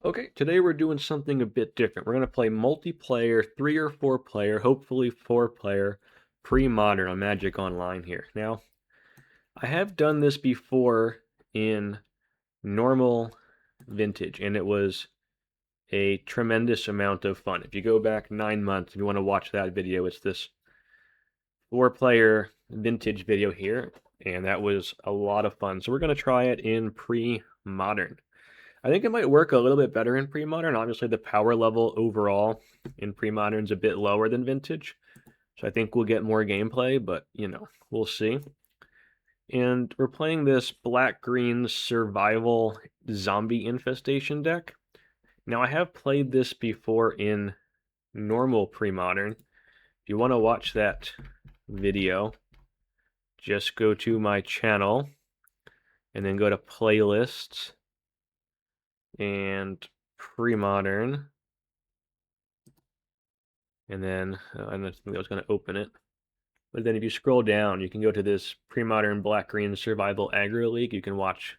Okay, today we're doing something a bit different. We're going to play multiplayer, 3 or 4 player, hopefully 4 player, pre-modern on Magic Online here. Now, I have done this before in normal vintage, and it was a tremendous amount of fun. If you go back 9 months, if you want to watch that video, it's this 4 player vintage video here, and that was a lot of fun. So we're going to try it in pre-modern. I think it might work a little bit better in pre-modern. Obviously, the power level overall in pre-modern is a bit lower than vintage, so I think we'll get more gameplay, but we'll see. And we're playing this black-green survival zombie infestation deck. Now, I have played this before in normal pre-modern. If you want to watch that video, just go to my channel and then go to playlists and pre-modern. And then I don't think I was going to open it. But then if you scroll down, you can go to this pre-modern black-green survival aggro league. You can watch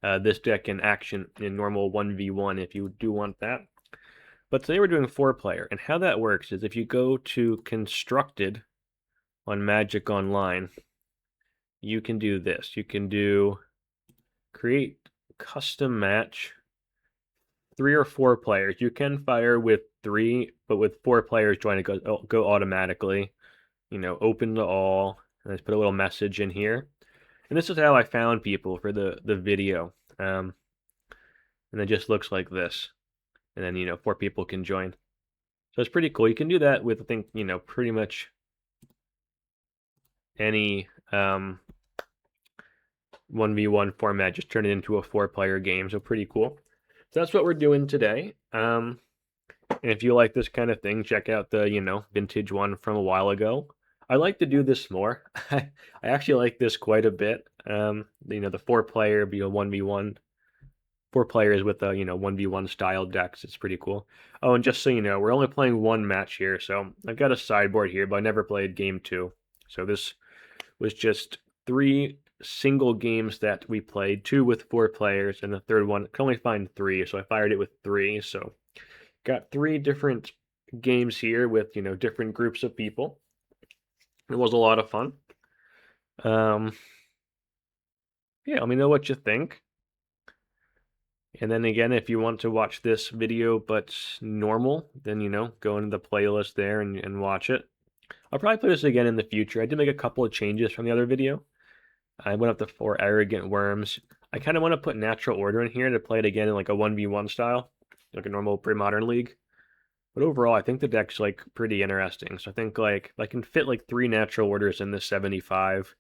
this deck in action in normal 1v1 if you do want that. But today we're doing 4-player, and how that works is if you go to constructed on Magic Online, you can do this. You can do create custom match 3 or 4 players. You can fire with 3, but with 4 players join it go automatically. Open to all. And let's put a little message in here. And this is how I found people for the video. And it just looks like this. And then 4 people can join. So it's pretty cool. You can do that with, I think, pretty much any 1v1 format. Just turn it into a 4-player game. So pretty cool. So that's what we're doing today. And if you like this kind of thing, check out the, vintage one from a while ago. I like to do this more. I actually like this quite a bit. The 4-player be a 1v1. 4 players with a 1v1 style decks. It's pretty cool. Oh, and just so you know, we're only playing 1 match here, so I've got a sideboard here, but I never played game 2. So this was just 3 single games that we played, 2 with 4 players, and the third one I could only find 3, so I fired it with 3. So got 3 different games here with different groups of people. It was a lot of fun. Yeah, let me know what you think. And then again, if you want to watch this video but normal, then go into the playlist there and watch it. I'll probably play this again in the future. I did make a couple of changes from the other video. I went up to 4 Arrogant Wurms. I kind of want to put Natural Order in here to play it again in like a 1v1 style, like a normal pre-modern league. But overall, I think the deck's like pretty interesting. So I think like I can fit like 3 Natural Orders in this 75,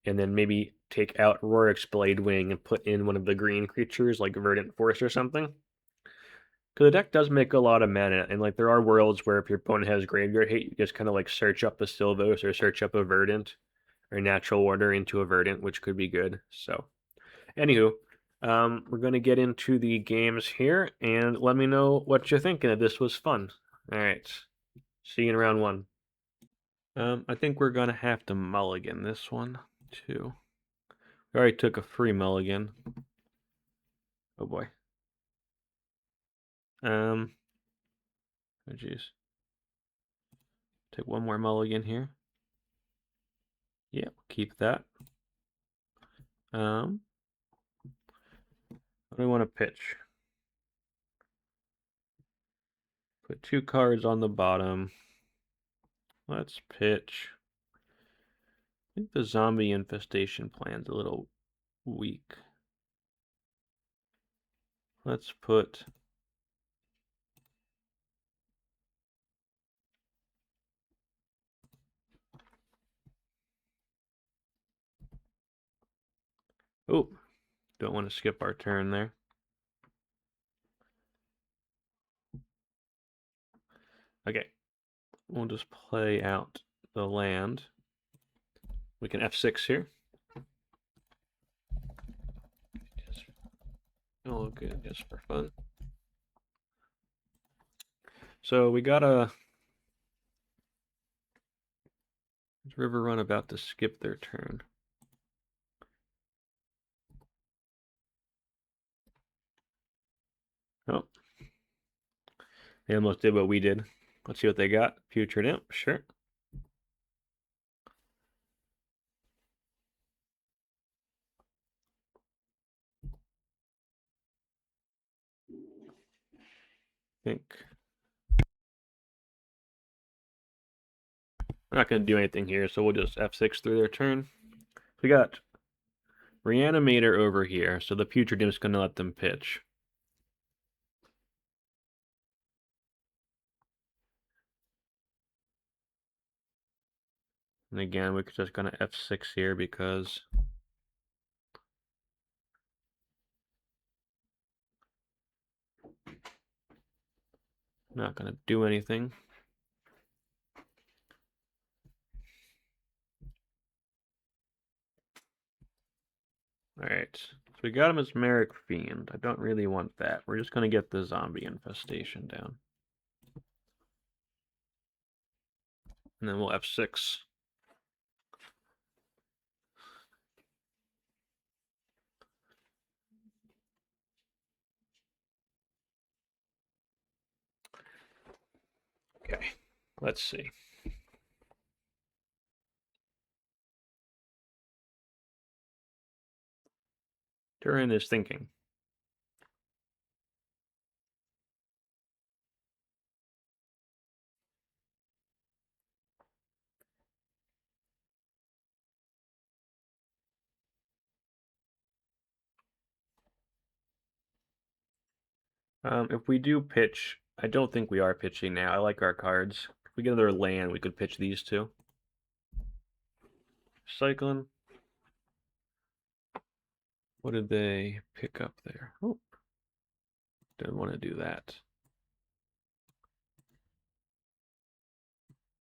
and then maybe take out Rorix Bladewing and put in one of the green creatures like Verdant Force or something. Because the deck does make a lot of mana, and like there are worlds where if your opponent has graveyard hate, you just kind of like search up a Silvos or search up a Verdant or Natural Order into a Verdant, which could be good. So, anywho, we're going to get into the games here, and let me know what you're thinking if this was fun. All right, see you in round 1. I think we're going to have to mulligan this one, too. We already took a free mulligan. Oh boy. Oh jeez. Take one more mulligan here. Yeah, keep that. What do we want to pitch? Put 2 cards on the bottom. Let's pitch. I think the Zombie Infestation plan's a little weak. Let's put oh, don't want to skip our turn there. Okay, we'll just play out the land. We can F6 here. Oh, good, just for fun. So we got a River Run about to skip their turn. Oh, they almost did what we did. Let's see what they got. Putrid Imp, sure. Think we're not going to do anything here, so we'll just F6 through their turn. We got Reanimator over here, so the Putrid Imp's going to let them pitch. And again, we're just going to F6 here because not going to do anything. Alright, so we got him as Mesmeric Fiend. I don't really want that. We're just going to get the Zombie Infestation down. And then we'll F6. Okay, let's see. During is thinking. If we do pitch, I don't think we are pitching now. I like our cards. If we get another land, we could pitch these two. Cycling. What did they pick up there? Oh, didn't want to do that.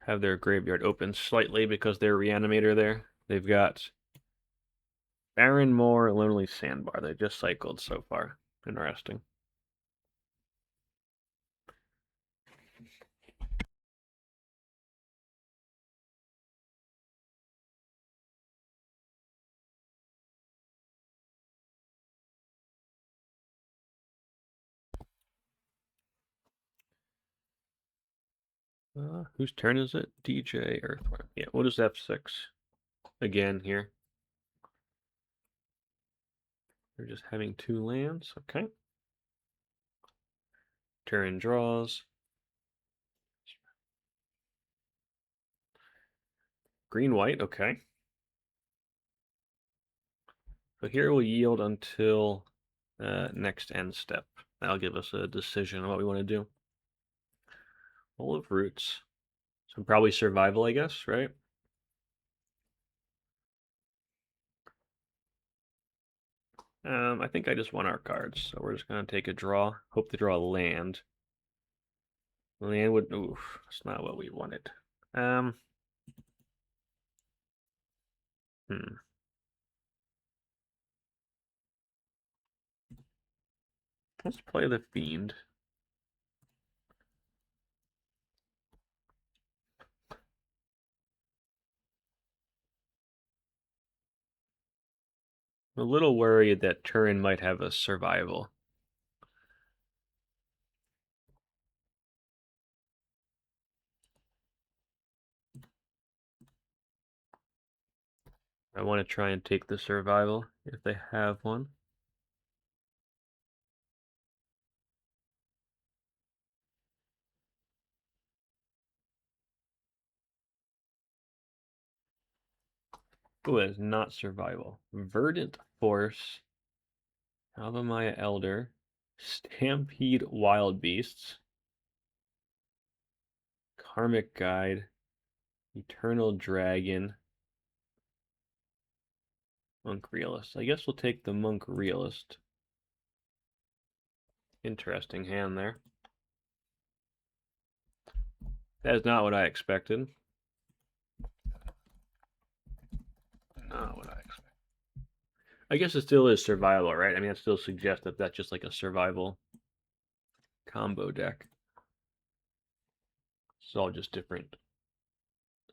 Have their graveyard open slightly because they're Reanimator there. They've got Baron Moor, Lonely Sandbar. They just cycled so far. Interesting. Whose turn is it? DJ Earthworm. Yeah, we'll just F6 again here. They're just having 2 lands. Okay. Turn draws. Green white. Okay. So here we'll yield until next end step. That'll give us a decision on what we want to do. Full of roots. So probably survival, I guess, right? I think I just want our cards, so we're just going to take a draw. Hope to draw a land. Land would... Oof, that's not what we wanted. Let's play the Fiend. I'm a little worried that Turin might have a survival. I want to try and take the survival if they have one. Ooh, it's not survival. Verdant Force, Avamaya Elder, Stampede Wild Beasts, Karmic Guide, Eternal Dragon, Monk Realist. I guess we'll take the Monk Realist. Interesting hand there. That is not what I expected. Not what I expected. I guess it still is survival, right? I mean, that still suggests that that's just like a survival combo deck. It's all just different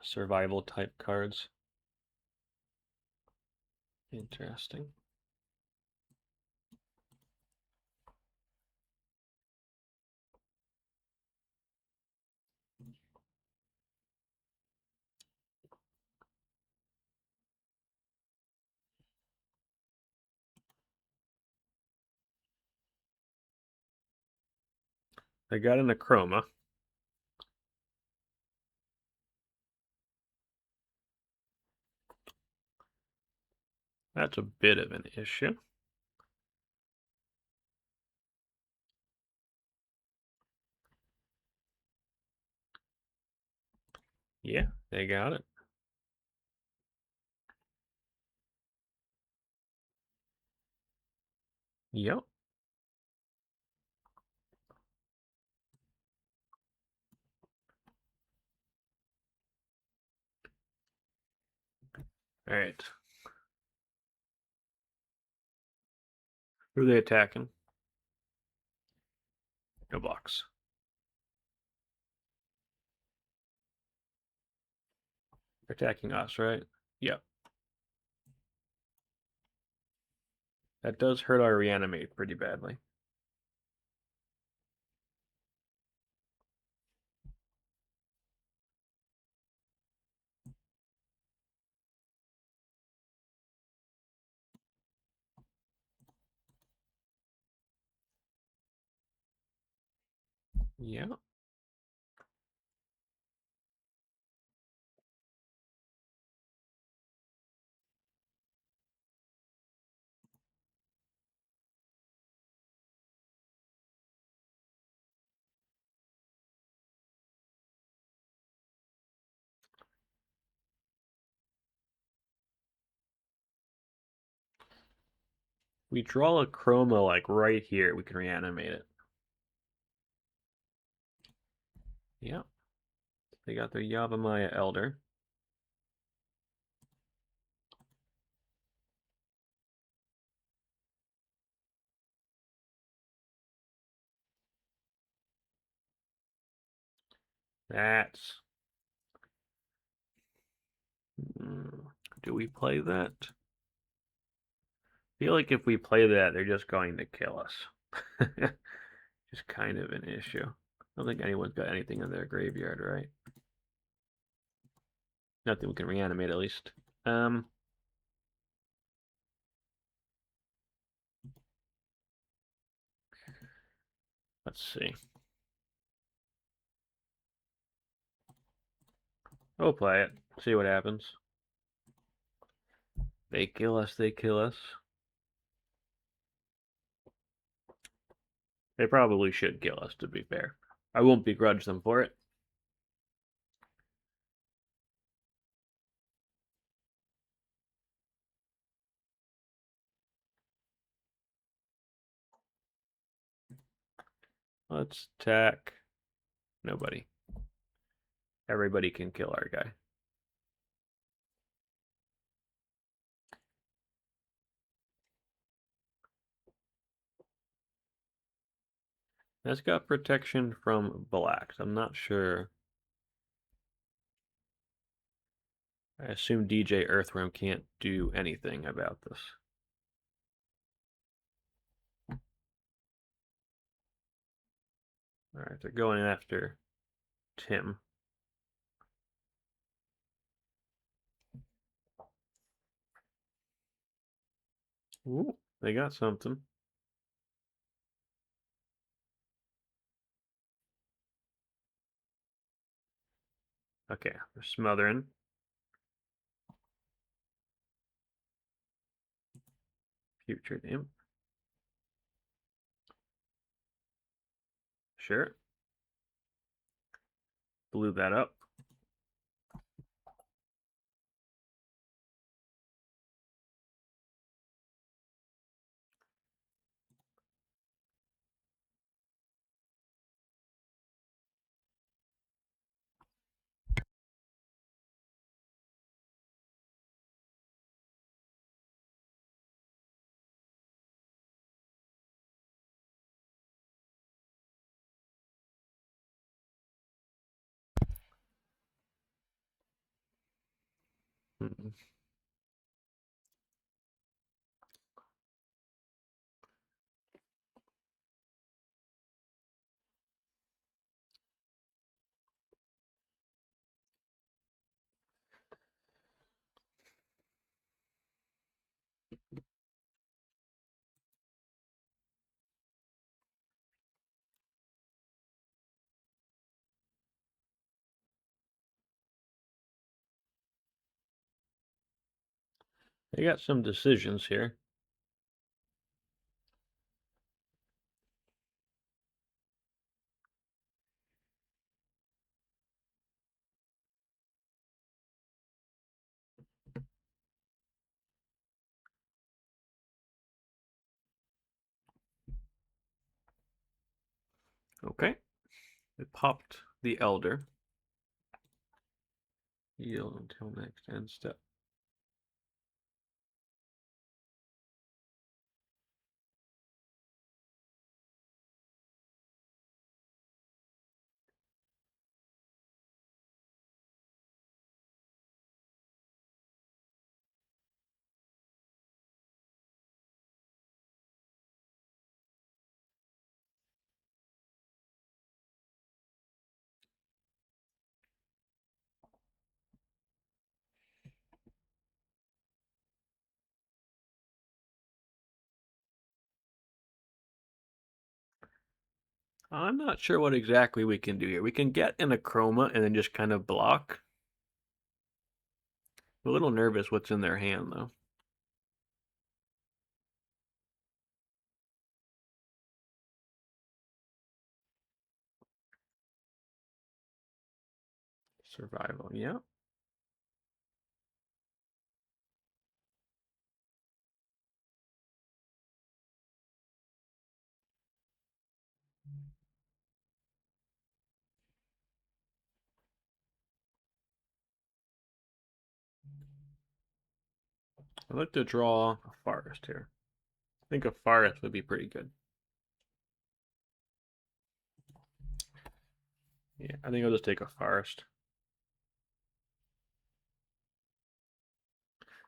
survival type cards. Interesting. I got an Akroma. That's a bit of an issue. Yeah, they got it. Yep. All right. Who are they attacking? No blocks. They're attacking us, right? Yep. That does hurt our reanimate pretty badly. Yeah. We draw a chroma like right here. We can reanimate it. Yep. They got their Yavimaya Elder. That's... do we play that? I feel like if we play that, they're just going to kill us. Just kind of an issue. I don't think anyone's got anything in their graveyard, right? Nothing we can reanimate, at least. Let's see. We'll play it. See what happens. They kill us, they kill us. They probably should kill us, to be fair. I won't begrudge them for it. Let's attack. Nobody. Everybody can kill our guy. That's got protection from blacks. I'm not sure. I assume DJ Earthworm can't do anything about this. Alright, they're going after Tim. Ooh, they got something. Okay, they're smothering. Putrid Imp. Sure. Blew that up. Hmm. They got some decisions here. Okay. It popped the Elder. Yield until next end step. I'm not sure what exactly we can do here. We can get an Akroma and then just kind of block. I'm a little nervous what's in their hand, though. Survival, yeah. I'd like to draw a forest here. I think a forest would be pretty good. Yeah, I think I'll just take a forest.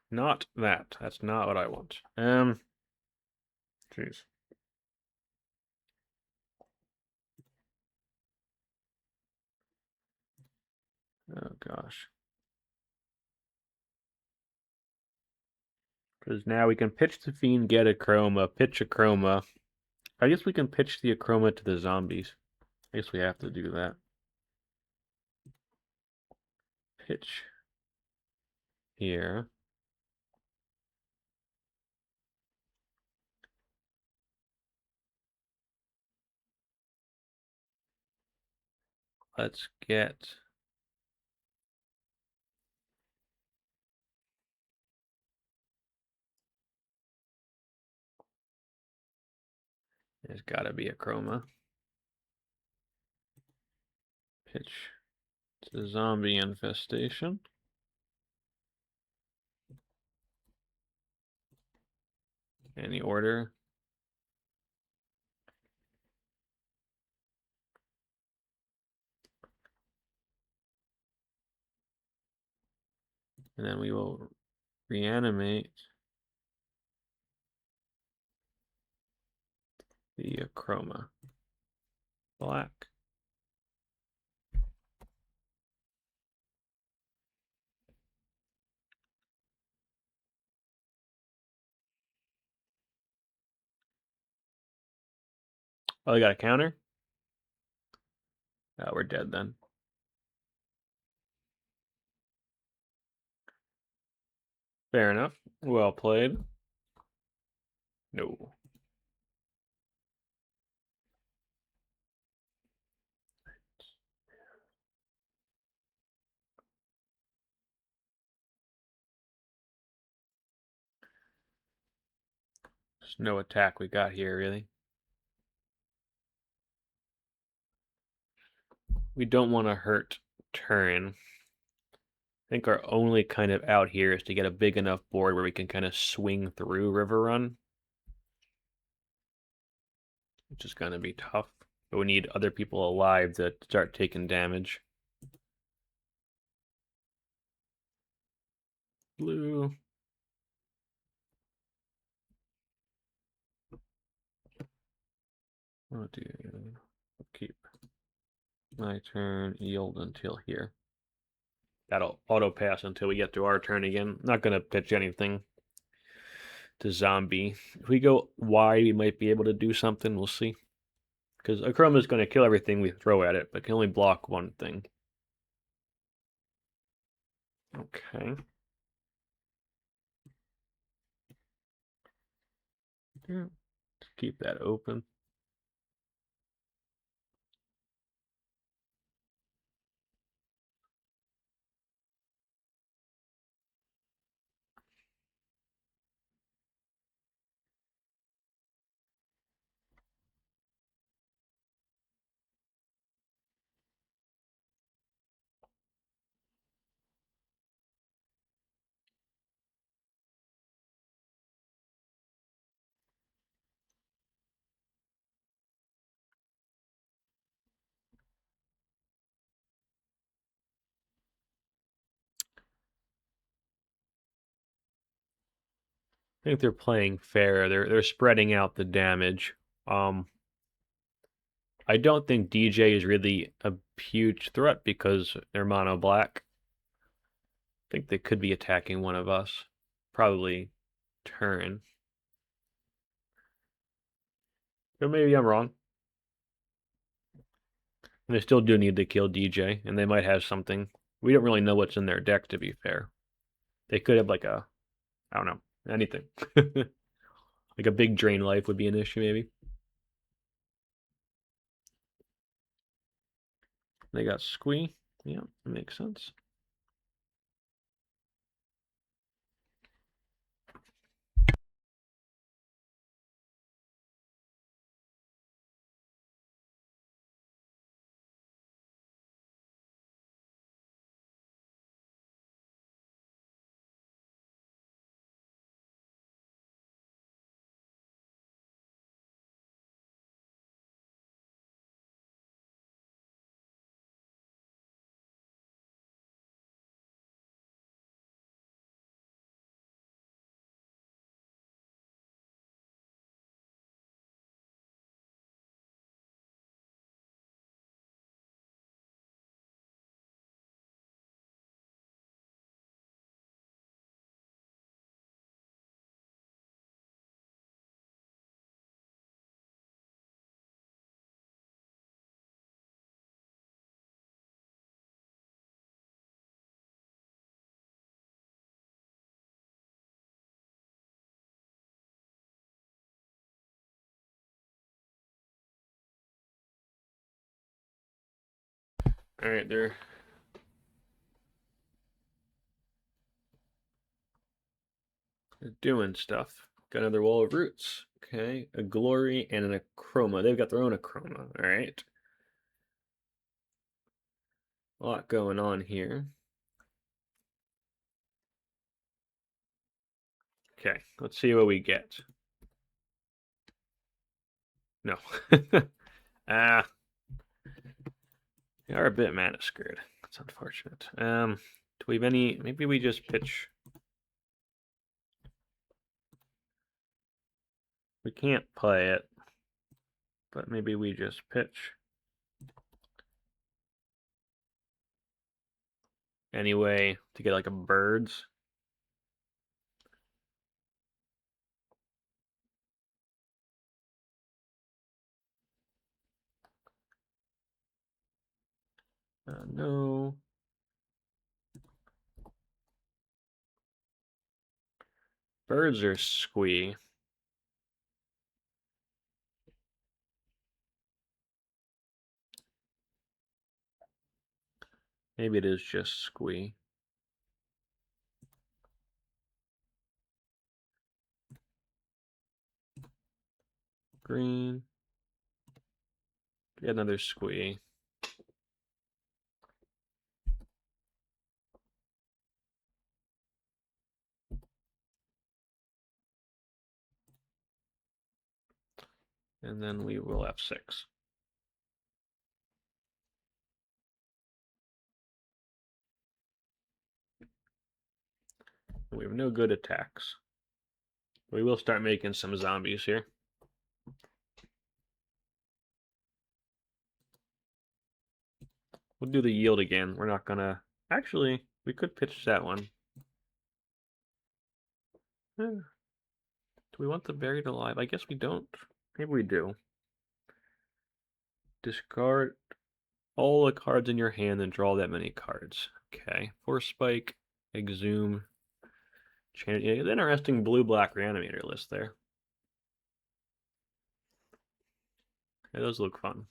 Not that. That's not what I want. Jeez. Oh gosh. Because now we can pitch the Fiend, get Akroma, pitch Akroma. I guess we can pitch the Akroma to the zombies. I guess we have to do that. Pitch here. Let's get... There's gotta be Akroma. Pitch to Zombie Infestation. Any order? And then we will reanimate the Akroma. Black. Oh, they got a counter? Oh, we're dead then. Fair enough. Well played. No. There's no attack we got here, really. We don't want to hurt turn. I think our only kind of out here is to get a big enough board where we can kind of swing through River Run. Which is going to be tough. But we need other people alive to start taking damage. Blue. Oh dear. Keep my turn, yield until here. That'll auto pass until we get to our turn again. Not going to pitch anything to zombie. If we go wide, we might be able to do something. We'll see. Because Akroma is going to kill everything we throw at it, but can only block one thing. Okay. Yeah. Keep that open. I think they're playing fair. They're spreading out the damage. I don't think DJ is really a huge threat because they're mono black. I think they could be attacking one of us. Probably turn. But maybe I'm wrong. And they still do need to kill DJ, and they might have something. We don't really know what's in their deck, to be fair. They could have like a, I don't know, anything. Like a big drain life would be an issue, maybe. They got Squee. Yeah, that makes sense. All right, they're doing stuff. Got another wall of roots. Okay, a glory and an Akroma. They've got their own Akroma. All right. A lot going on here. Okay, let's see what we get. No. Ah. They are a bit mana screwed. That's unfortunate. Do we have any? Maybe we just pitch. We can't play it, but maybe we just pitch. Anyway, to get like a birds. No. Birds are Squee. Maybe it is just Squee. Green. Get another Squee. And then we will have 6. We have no good attacks. We will start making some zombies here. We'll do the yield again. We're not gonna... Actually, we could pitch that one. Do we want the buried alive? I guess we don't. Maybe we do. Discard all the cards in your hand and draw that many cards. Okay. Force Spike, Exhume. Yeah, interesting blue-black Reanimator list there. Yeah, those look fun.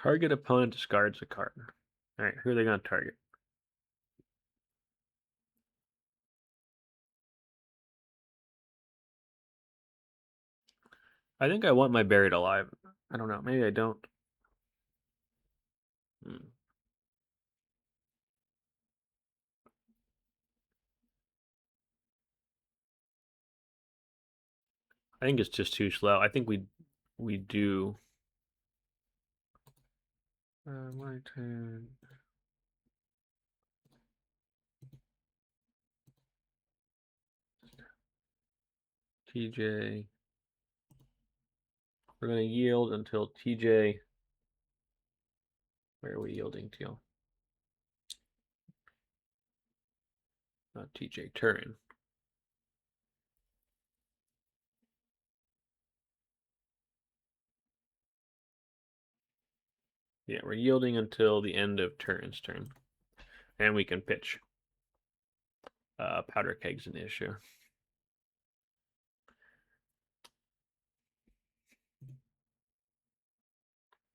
Target opponent discards a card. All right, who are they going to target? I think I want my Buried Alive. I don't know. Maybe I don't. I think it's just too slow. I think we do. My turn. TJ. We're going to yield until TJ. Where are we yielding to? Not TJ, turn. Yeah, we're yielding until the end of Turin's turn. And we can pitch. Powder Keg's an issue.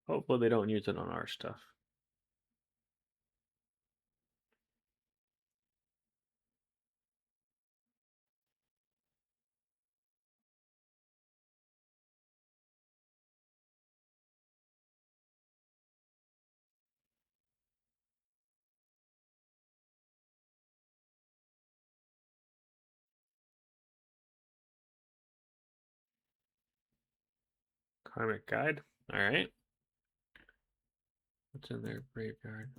Hopefully they don't use it on our stuff. Karmic Guide. All right. What's in their graveyard?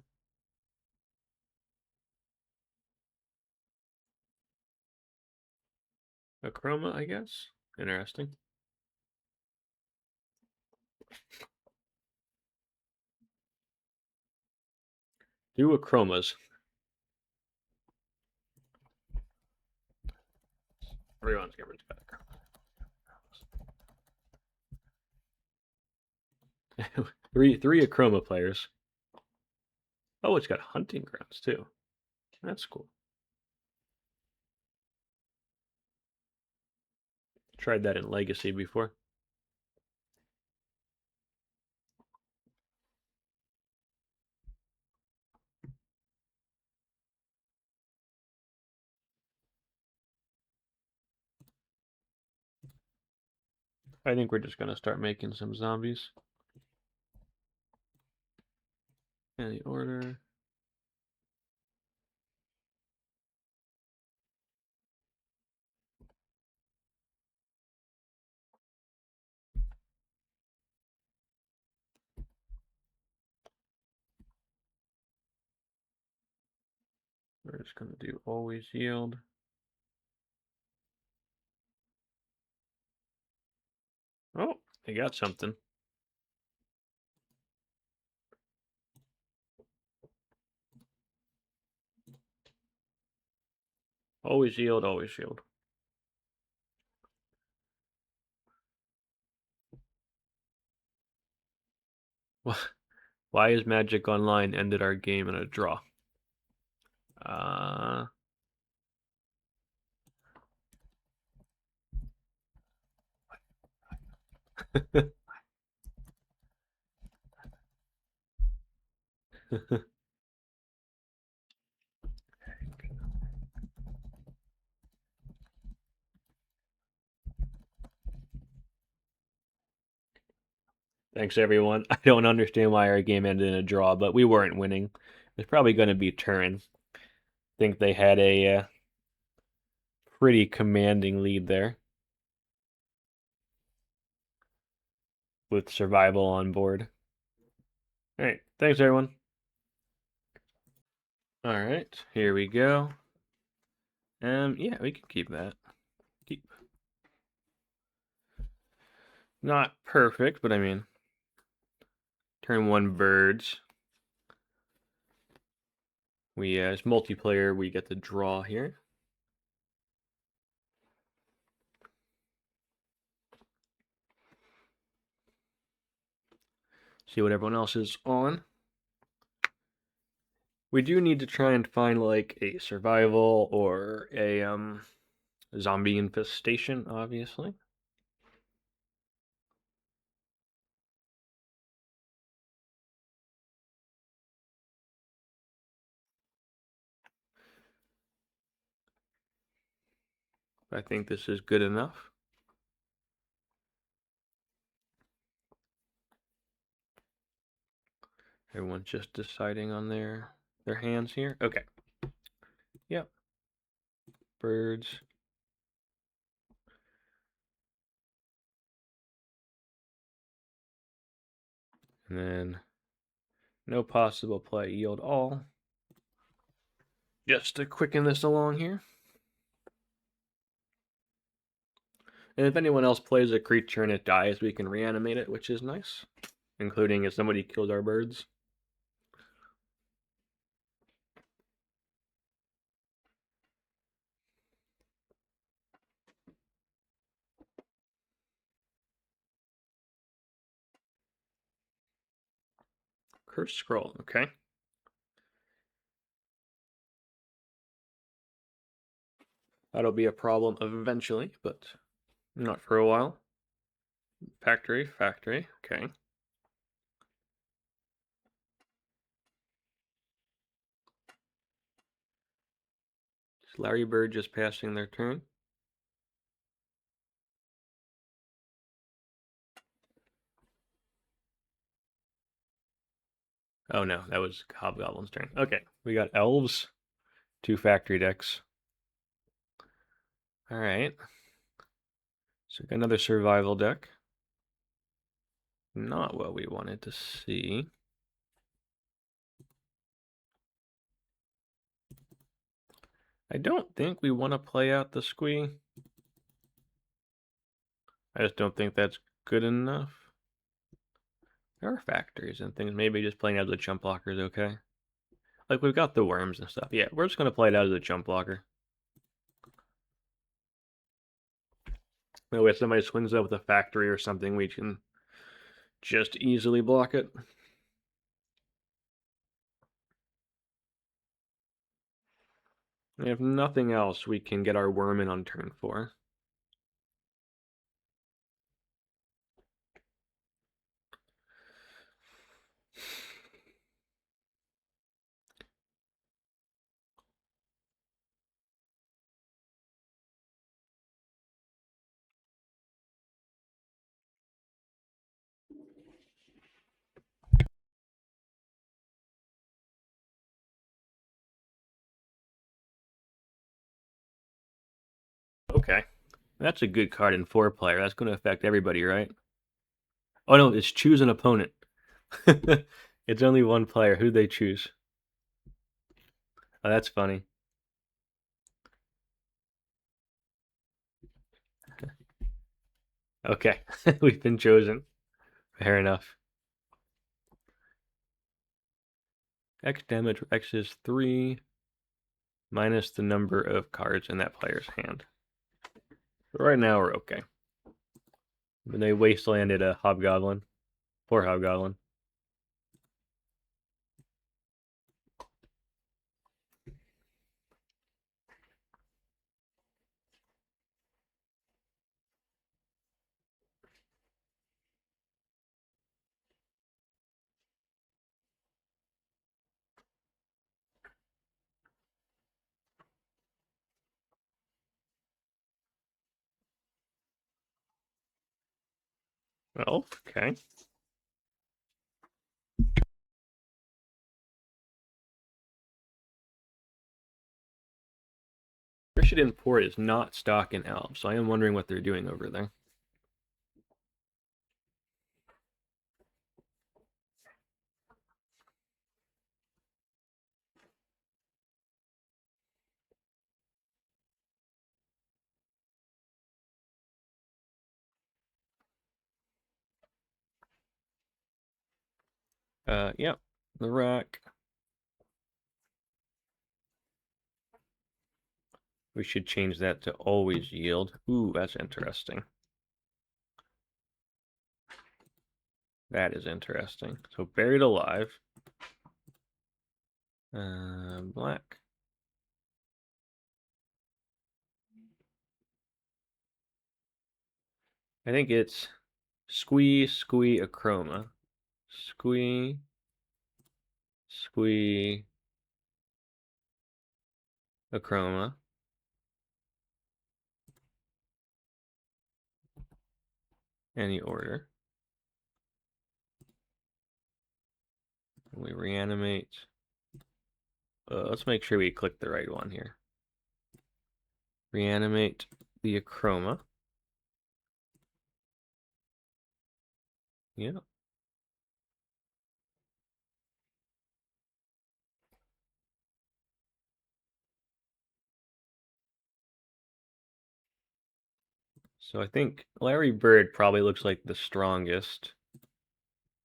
Akroma, I guess. Interesting. Do Akromas. Everyone's got Akroma. three Akroma players. Oh, it's got hunting grounds too. That's cool. Tried that in Legacy before. I think we're just going to start making some zombies. Any order. We're just going to do always yield. Oh, they got something. Always yield, always yield. Why is Magic Online ended our game in a draw? Thanks, everyone. I don't understand why our game ended in a draw, but we weren't winning. It's probably going to be Turin. I think they had a pretty commanding lead there with survival on board. All right. Thanks, everyone. All right. Here we go. Yeah, we can keep that. Keep. Not perfect, but I mean, turn one birds. We as multiplayer, we get to draw here. See what everyone else is on. We do need to try and find like a survival or a zombie infestation, obviously. I think this is good enough. Everyone's just deciding on their hands here. Okay. Yep. Birds. And then no possible play, yield all. Just to quicken this along here. And if anyone else plays a creature and it dies, we can reanimate it, which is nice. Including if somebody kills our birds. Curse scroll, okay. That'll be a problem eventually, but not for a while. Factory, okay. Is Larry Bird just passing their turn? Oh no, that was Hobgoblin's turn. Okay, we got elves, 2 factory decks. All right. So got another survival deck. Not what we wanted to see. I don't think we want to play out the Squee. I just don't think that's good enough. There are factories and things. Maybe just playing out the chump blocker is okay. Like, we've got the worms and stuff. Yeah, we're just going to play it out as a chump blocker. That way if somebody swings up with a factory or something, we can just easily block it. And if nothing else, we can get our worm in on turn 4. Okay. That's a good card in 4-player. That's going to affect everybody, right? Oh no, it's choose an opponent. It's only 1 player. Who'd they choose? Oh, that's funny. Okay, we've been chosen. Fair enough. X damage, X is 3, minus the number of cards in that player's hand. But right now, we're okay. When they wastelanded a Hobgoblin. Poor Hobgoblin. Well, okay. Christian Port is not stock in Elves, so I am wondering what they're doing over there. Yep, the rack. We should change that to always yield. Ooh, that's interesting. That is interesting. So buried alive. Black. I think it's Squee, Akroma. Squee, Akroma. Any order. We reanimate. Let's make sure we click the right one here. Reanimate the Akroma. Yeah. So I think Larry Bird probably looks like the strongest.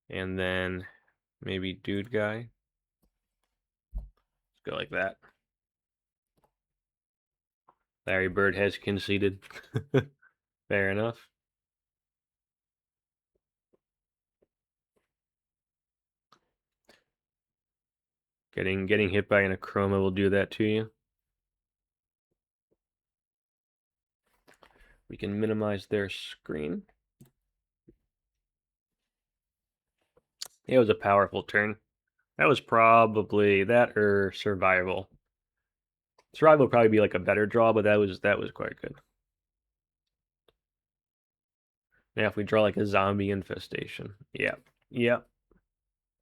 And then maybe Dude Guy. Let's go like that. Larry Bird has conceded. Fair enough. Getting hit by an Akroma will do that to you. We can minimize their screen. It was a powerful turn. That was probably that or survival. Survival would probably be like a better draw, but that was quite good. Now if we draw like a zombie infestation. Yep.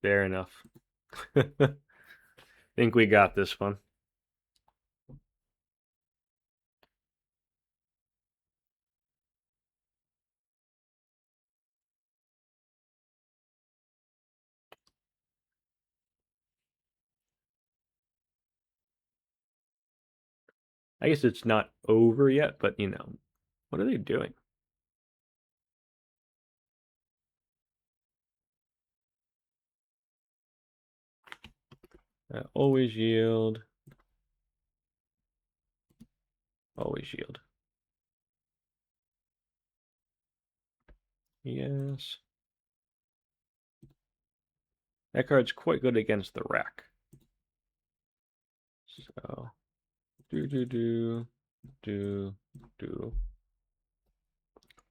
Fair enough. Think we got this one. I guess it's not over yet, but you know, what are they doing? Always yield. Always yield. Yes. That card's quite good against the rack. So, do.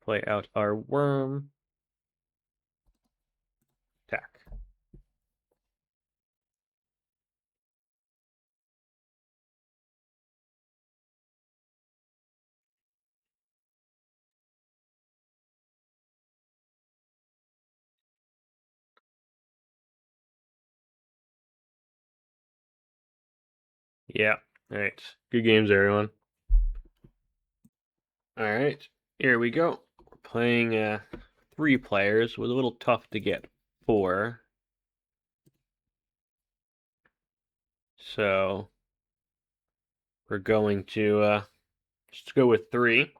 Play out our worm. Attack. Yeah. All right. Good games, everyone. All right. Here we go. We're playing 3 players. It was a little tough to get 4. So we're going to just go with 3.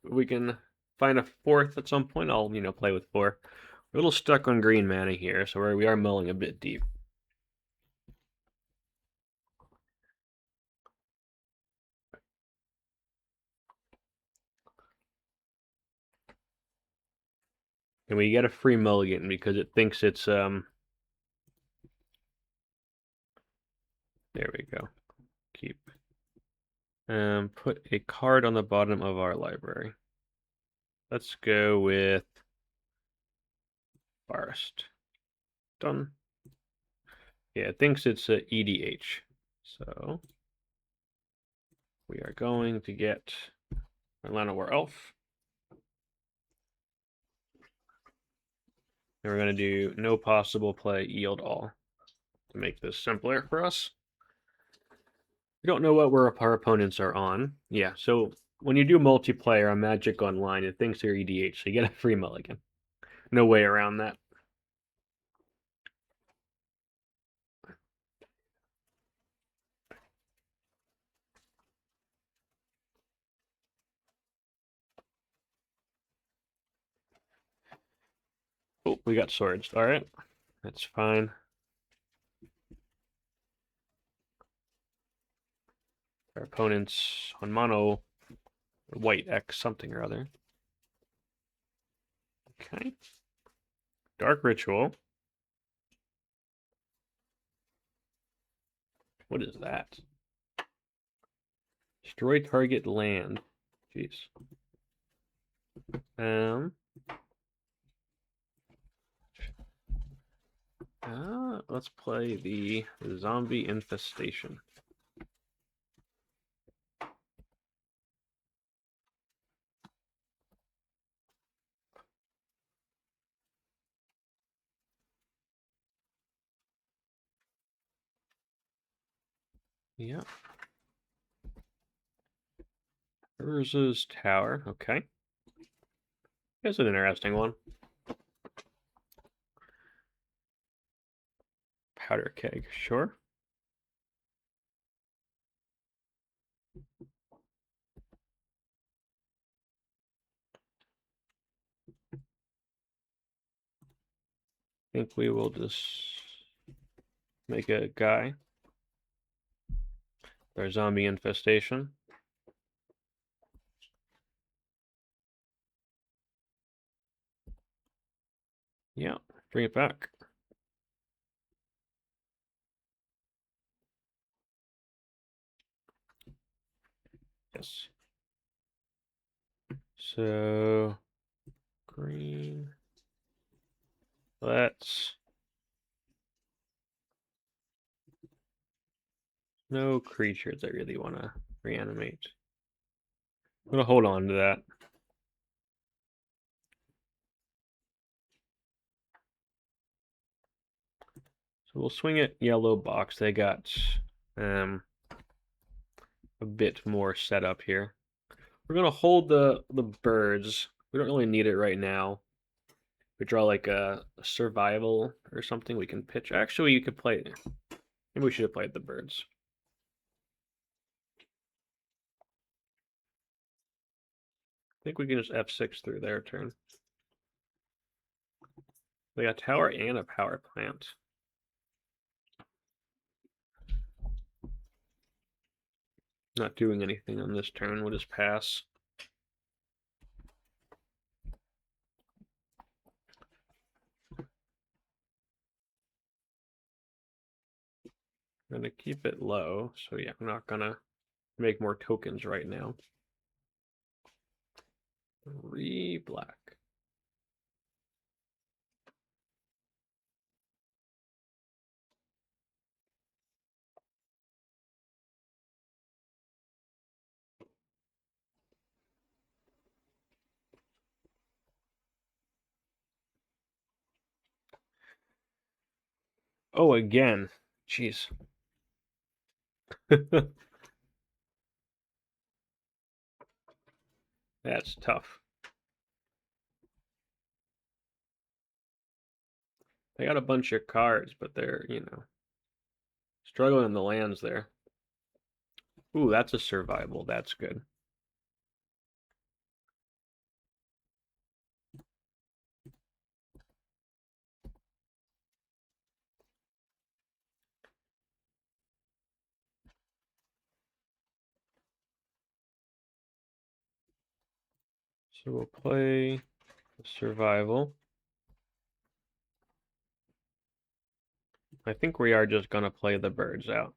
We can find a 4th at some point. I'll, play with 4. We're a little stuck on green mana here, so we are mulling a bit deep. And we get a free mulligan because it thinks it's there we go. Keep. Put a card on the bottom of our library. Let's go with Forest. Done. Yeah, it thinks it's a EDH. So we are going to get a Llanowar Elf. And we're going to do no possible play, yield all to make this simpler for us. We don't know what our opponents are on. Yeah, so when you do multiplayer on Magic Online, it thinks they're EDH, so you get a free mulligan. No way around that. Oh, we got swords. All right, that's fine. Our opponent's on mono, white X something or other. Okay. Dark Ritual. What is that? Destroy target land. Jeez. Let's play the Zombie Infestation. Yeah. Urza's Tower. Okay. That's an interesting one. Powder Keg. Sure. I think we will just make a guy. Our Zombie Infestation. Yeah, bring it back. Yes. So, green. Let's... No creatures I really want to reanimate. I'm going to hold on to that. So we'll swing it yellow box. They got a bit more set up here. We're going to hold the birds. We don't really need it right now. We draw like a survival or something we can pitch. Actually, you could play... Maybe we should have played the birds. I think we can just F6 through their turn. They got tower and a power plant. Not doing anything on this turn. We'll just pass. I'm gonna keep it low, so yeah, I'm not gonna make more tokens right now. Black. Oh, again. Jeez. That's tough. They got a bunch of cards, but they're, struggling in the lands there. Ooh, that's a survival. That's good. So we'll play survival. I think we are just gonna play the birds out.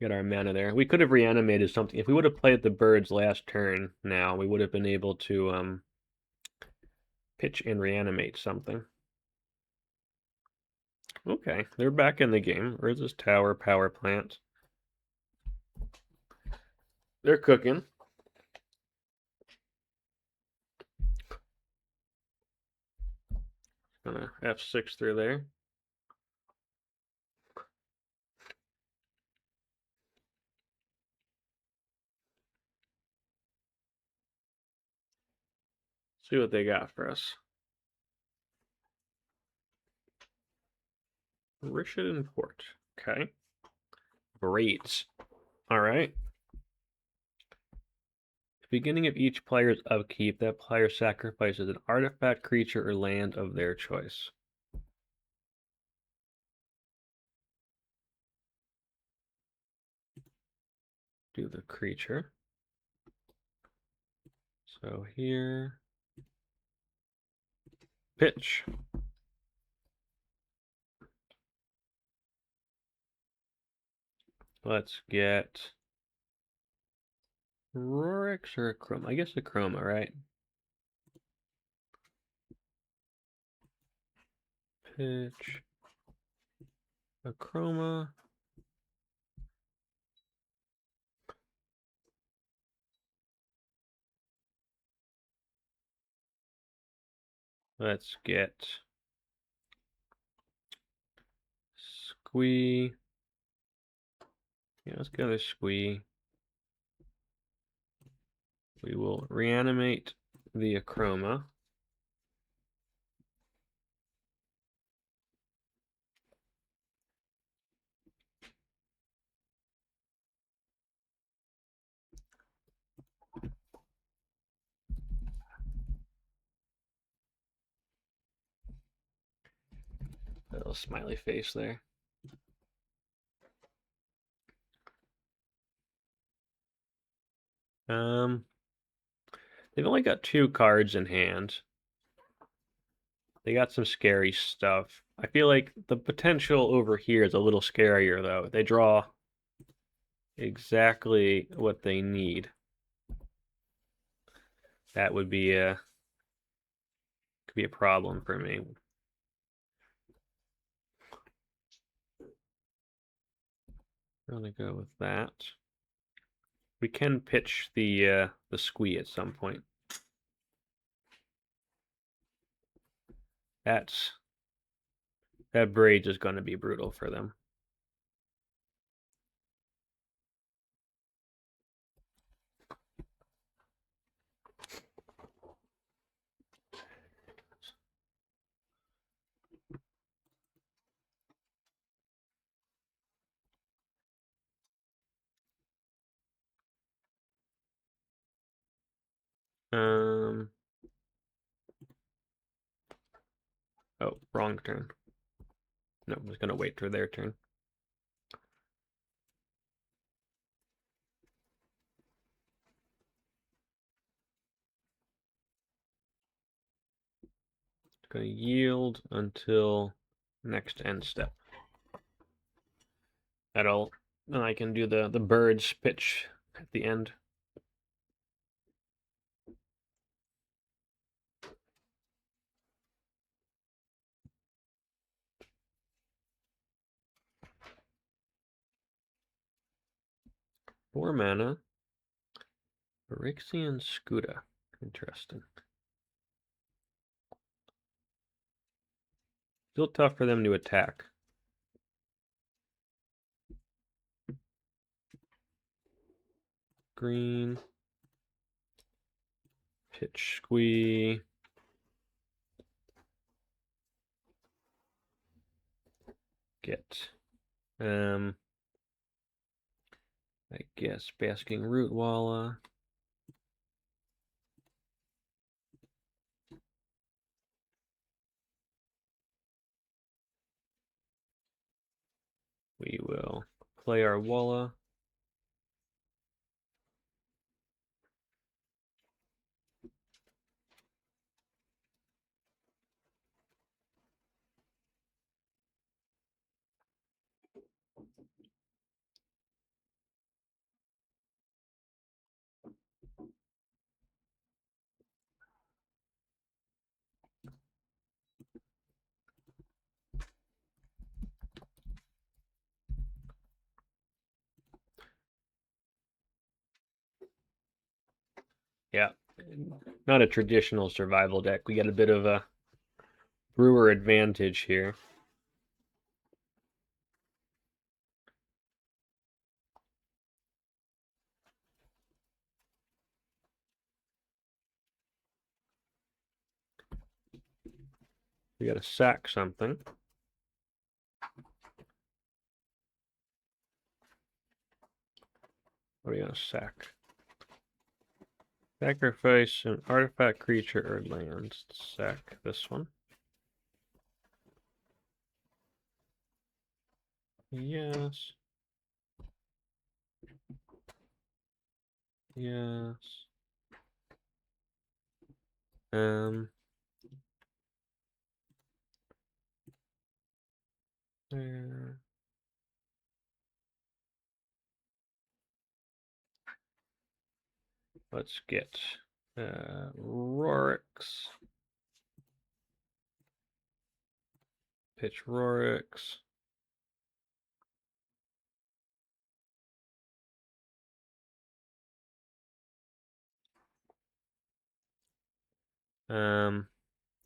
Get our mana there. We could have reanimated something. If we would have played the birds last turn now, we would have been able to pitch and reanimate something. Okay, they're back in the game. Where's this tower power plant? They're cooking. Gonna F6 through there. See what they got for us. Richard Port. Okay. Braids. All right. At the beginning of each player's upkeep, that player sacrifices an artifact, creature, or land of their choice. Do the creature. So here. pitch. Let's get Rorix or Akroma. I guess Akroma, right? Pitch. Akroma. Let's get Squee. Yeah, let's go to Squee. We will reanimate the Akroma. A little smiley face there. They've only got 2 cards in hand. They got some scary stuff. I feel like the potential over here is a little scarier, though. They draw exactly what they need. That would be could be a problem for me. I'm gonna go with that. We can pitch the Squee at some point. That Braid is gonna be brutal for them. Oh, wrong turn. No, I'm just gonna wait for their turn. It's gonna yield until next end step. Then I can do the birds pitch at the end. Four mana. Phyrexian Scuda. Interesting. Still tough for them to attack. Green. Pitch Squee. Get I guess Basking Rootwalla. We will play our Walla. Yeah, not a traditional survival deck. We get a bit of a brewer advantage here. We gotta sack something. What are we gonna sack? Sacrifice an artifact, creature, or land. Sack this one. Yes. Yes. Let's get Rorix. Pitch Rorix.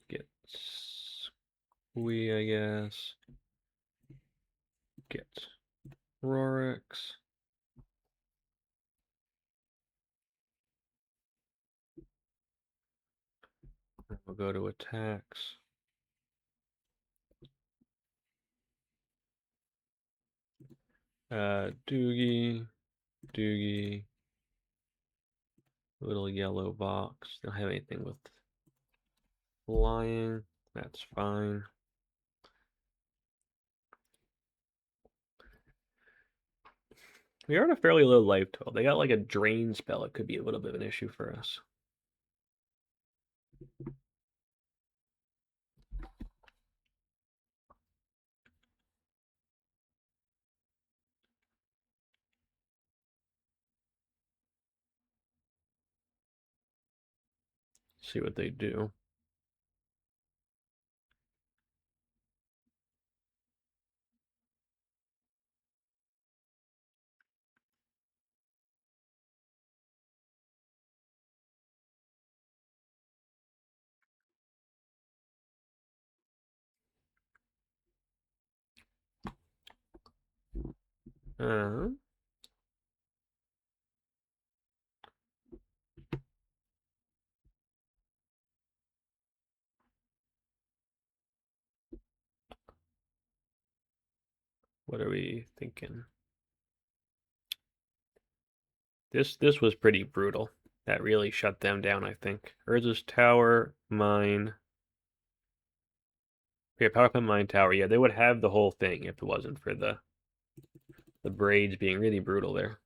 Get Squee, I guess. Get Rorix. We'll go to attacks. Doogie, little yellow box. Don't have anything with flying. That's fine. We are at a fairly low life total. They got like a drain spell. It could be a little bit of an issue for us. See what they do. What are we thinking? This was pretty brutal. That really shut them down, I think. Urza's Tower, mine. Okay, Power Plant, mine, tower. Yeah, they would have the whole thing if it wasn't for the braids being really brutal there.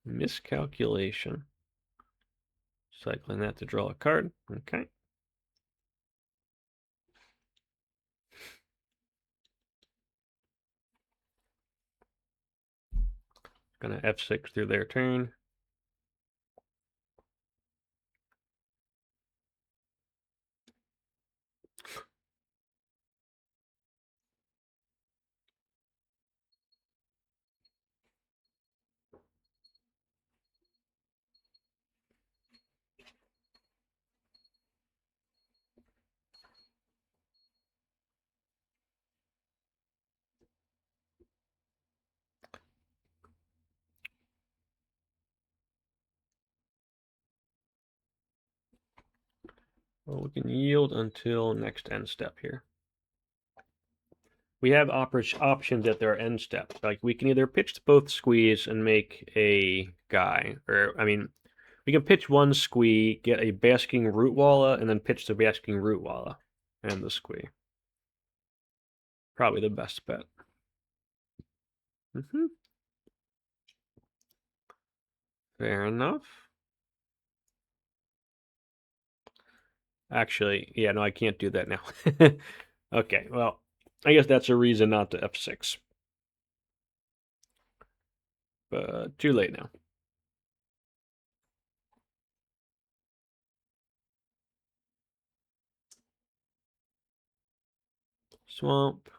Miscalculation. Cycling that to draw a card. Okay. Gonna F6 through their turn. Well, we can yield until next end step here. We have options at their end steps. Like we can either pitch both Squees and make a guy, or I mean, we can pitch one Squee, get a Basking Rootwalla, and then pitch the Basking Rootwalla and the Squee. Probably the best bet. Fair enough. Actually, yeah, no, I can't do that now. Okay, well, I guess that's a reason not to F6. But too late now. Swamp.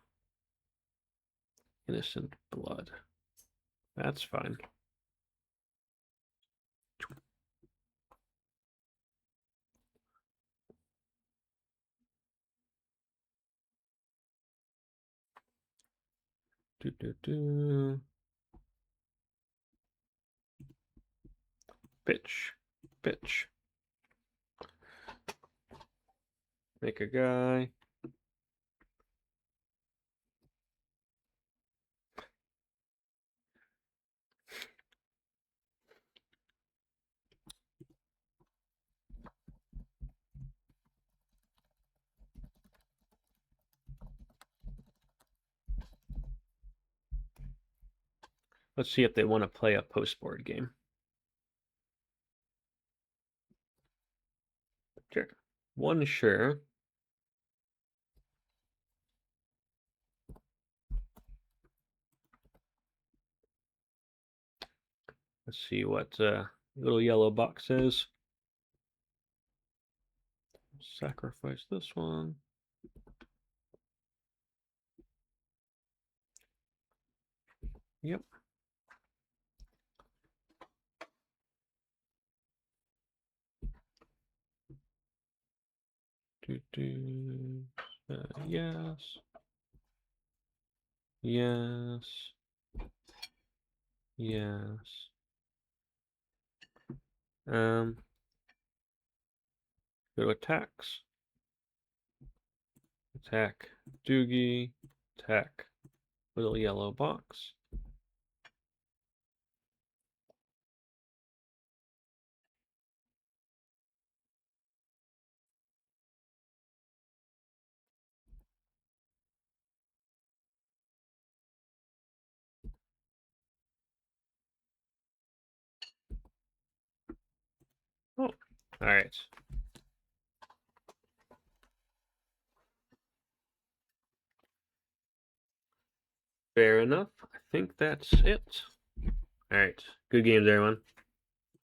Innocent blood. That's fine. Pitch. Pitch. Make a guy. Let's see if they want to play a post-board game. Sure. One sure. Let's see what little yellow box is. Sacrifice this one. Yep. Yes. Yes. Yes. Go to attacks. Attack Doogie. Attack little yellow box. Oh, all right. Fair enough. I think that's it. All right. Good games, everyone.